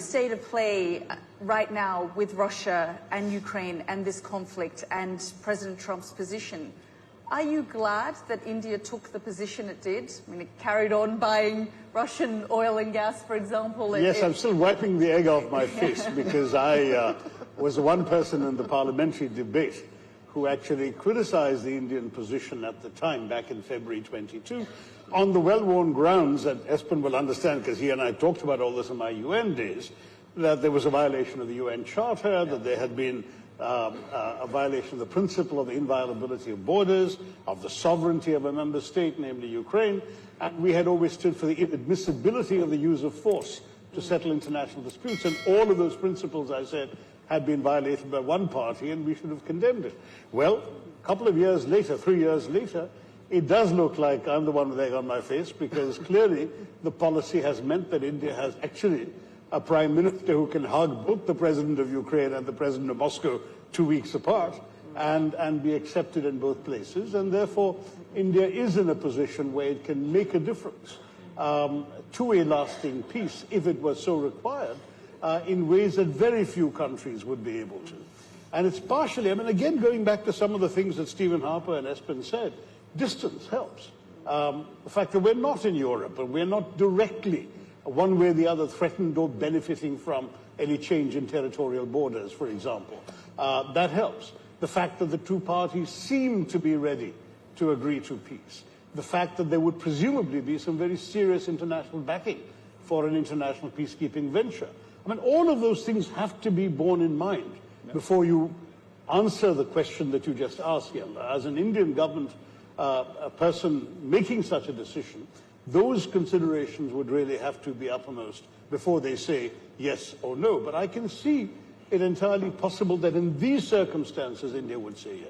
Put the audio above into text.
state of play right now with Russia and Ukraine and this conflict and President Trump's position? Are you glad that India took the position it did? I mean, it carried on buying Russian oil and gas, for example. Yes, I'm still wiping the egg off my face because I was the one person in the parliamentary debate who actually criticized the Indian position at the time, back in February 22, on the well-worn grounds that Espen will understand, because he and I talked about all this in my UN days, that there was a violation of the UN Charter, that there had been a violation of the principle of the inviolability of borders, of the sovereignty of a member state, namely Ukraine, and we had always stood for the inadmissibility of the use of force to settle international disputes, and all of those principles, I said, had been violated by one party, and we should have condemned it. Well, a couple of years later, 3 years later, it does look like I'm the one with egg on my face, because clearly the policy has meant that India has actually a prime minister who can hug both the president of Ukraine and the president of Moscow 2 weeks apart and be accepted in both places. And therefore, India is in a position where it can make a difference to a lasting peace, if it was so required, in ways that very few countries would be able to. And it's partially, I mean, again, going back to some of the things that Stephen Harper and Espen said, distance helps. The fact that we're not in Europe and we're not directly, one way or the other, threatened or benefiting from any change in territorial borders, for example, that helps. The fact that the two parties seem to be ready to agree to peace. The fact that there would presumably be some very serious international backing for an international peacekeeping venture. I mean, all of those things have to be borne in mind before you answer the question that you just asked, Yella. As an Indian government a person making such a decision, those considerations would really have to be uppermost before they say yes or no. But I can see it entirely possible that in these circumstances, India would say yes.